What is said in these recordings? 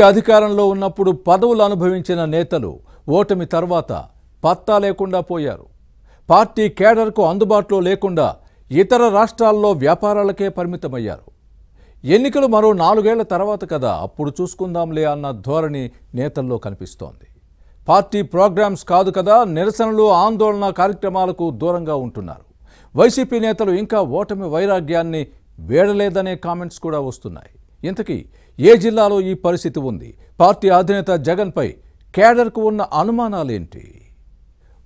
అధికారంలో ఉన్నప్పుడు పదవులు అనుభవించిన నేతలు ఓటమి తర్వాత పత్తా లేకుండా పోయారు. పార్టీ కేడర్కు అందుబాటులో లేకుండా ఇతర రాష్ట్రాల్లో వ్యాపారాలకే పరిమితమయ్యారు. ఎన్నికలు మరో 4 ఏళ్ల తర్వాత కదా, అప్పుడు చూసుకుందాంలే అన్న ధోరణి నేతల్లో కనిపిస్తోంది. పార్టీ ప్రోగ్రామ్స్ కాదు కదా, నిరసనలు ఆందోళన కార్యక్రమాలకు దూరంగా ఉంటున్నారు. వైసీపీ నేతలు ఇంకా ఓటమి వైరాగ్యాన్ని వేడలేదనే కామెంట్స్ కూడా వస్తున్నాయి. ఇంతకీ ఏ జిల్లాలో ఈ పరిస్థితి ఉంది? పార్టీ అధినేత జగన్పై కేడర్కు ఉన్న అనుమానాలేంటి?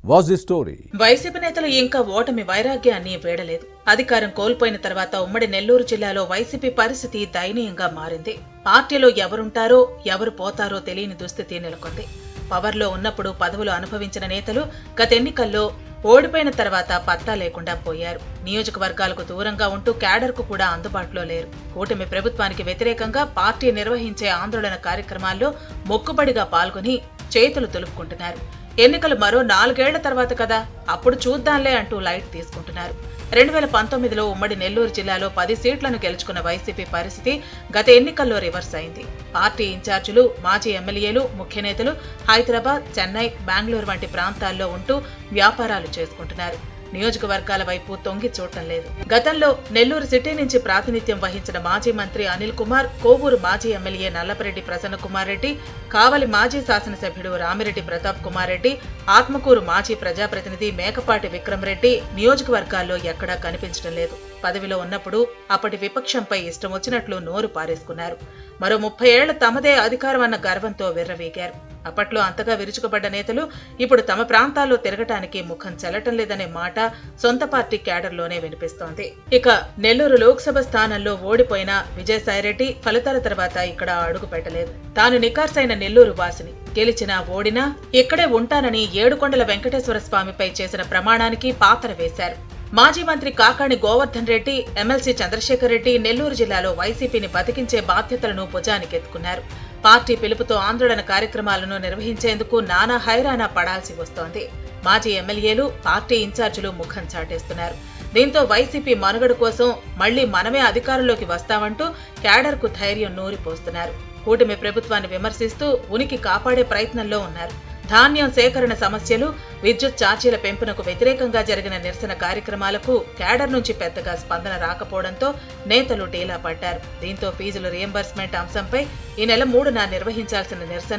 Was the story? వైసీపీ నేతలు ఇంకా ఓటమి వైరాగ్యాన్ని వేడలేదు. అధికారం కోల్పోయిన తర్వాత ఉమ్మడి నెల్లూరు జిల్లాలో వైసీపీ పరిస్థితి దయనీయంగా మారింది. పార్టీలో ఎవరుంటారో ఎవరు పోతారో తెలియని దుస్థితి నెలకొంది. పవర్లో ఉన్నప్పుడు పదవులు అనుభవించిన నేతలు గత ఎన్నికల్లో ఓడిపోయిన తర్వాత పత్తా లేకుండా పోయారు. నియోజకవర్గాలకు దూరంగా ఉంటూ క్యాడర్కు కూడా అందుబాటులో లేరు. కూటమి ప్రభుత్వానికి వ్యతిరేకంగా పార్టీ నిర్వహించే ఆందోళన కార్యక్రమాల్లో మొక్కుబడిగా పాల్గొని చేతులు దులుపుకుంటున్నారు. ఎన్నికలు మరో 4 ఏళ్ల తర్వాత కదా, అప్పుడు చూద్దాంలే అంటూ లైట్ తీసుకుంటున్నారు. 2019లో ఉమ్మడి నెల్లూరు జిల్లాలో 10 సీట్లను గెలుచుకున్న వైసీపీ పరిస్థితి గత ఎన్నికల్లో రివర్స్ అయింది. పార్టీ ఇన్ఛార్జీలు, మాజీ ఎమ్మెల్యేలు, ముఖ్య నేతలు హైదరాబాద్, చెన్నై, బెంగళూరు వంటి ప్రాంతాల్లో ఉంటూ వ్యాపారాలు చేసుకుంటున్నారు. నియోజకవర్గాల వైపు తొంగి చూడటం లేదు. గతంలో నెల్లూరు సిటీ నుంచి ప్రాతినిధ్యం వహించిన మాజీ మంత్రి అనిల్ కుమార్, కోవూరు మాజీ ఎమ్మెల్యే నల్లపరెడ్డి ప్రసన్న కుమార్ రెడ్డి, కావలి మాజీ శాసనసభ్యుడు రామిరెడ్డి ప్రతాప్ కుమార్ రెడ్డి, ఆత్మకూరు మాజీ ప్రజాప్రతినిధి మేకపాటి విక్రమ్ రెడ్డి నియోజకవర్గాల్లో ఎక్కడా కనిపించడం లేదు. పదవిలో ఉన్నప్పుడు అప్పటి విపక్షంపై ఇష్టం వచ్చినట్లు నోరు పారేసుకున్నారు. మరో 30 ఏళ్ల తమదే అధికారం అన్న గర్వంతో విర్రవీగారు. అప్పట్లో అంతగా విరుచుకుపడ్డ నేతలు ఇప్పుడు తమ ప్రాంతాల్లో తిరగటానికి ముఖం చెల్లటం లేదనే మాట సొంత పార్టీ క్యాడర్లోనే వినిపిస్తోంది. ఇక నెల్లూరు లోక్సభ స్థానంలో ఓడిపోయిన విజయసాయిరెడ్డి ఫలితాల తర్వాత ఇక్కడ అడుగు పెట్టలేదు. తాను నికార్సైన నెల్లూరు వాసిని, గెలిచినా ఓడినా ఇక్కడే ఉంటానని ఏడుకొండల వెంకటేశ్వర స్వామిపై చేసిన ప్రమాణానికి పాతర వేశారు. మాజీ మంత్రి కాకాణి గోవర్ధన్ రెడ్డి, ఎమ్మెల్సీ చంద్రశేఖర్ రెడ్డి నెల్లూరు జిల్లాలో వైసీపీని బతికించే బాధ్యతలను భుజానికెత్తుకున్నారు. పార్టీ పిలుపుతో ఆందోళన కార్యక్రమాలను నిర్వహించేందుకు నానా హైరానా పడాల్సి వస్తోంది. మాజీ ఎమ్మెల్యేలు, పార్టీ ఇన్ఛార్జీలు ముఖం చాటేస్తున్నారు. దీంతో వైసీపీ మనుగడ కోసం మళ్లీ మనమే అధికారంలోకి వస్తామంటూ క్యాడర్కు ధైర్యం నూరిపోస్తున్నారు. కూటమి ప్రభుత్వాన్ని విమర్శిస్తూ ఉనికి కాపాడే ప్రయత్నంలో ఉన్నారు. ధాన్యం సేకరణ సమస్యలు, విద్యుత్ ఛార్జీల పెంపునకు వ్యతిరేకంగా జరిగిన నిరసన కార్యక్రమాలకు క్యాడర్ నుంచి పెద్దగా స్పందన రాకపోవడంతో నేతలు డీలా పడ్డారు. దీంతో ఫీజుల రియంబర్స్మెంట్ అంశంపై ఈ నెల 3న నిర్వహించాల్సిన నిరసనను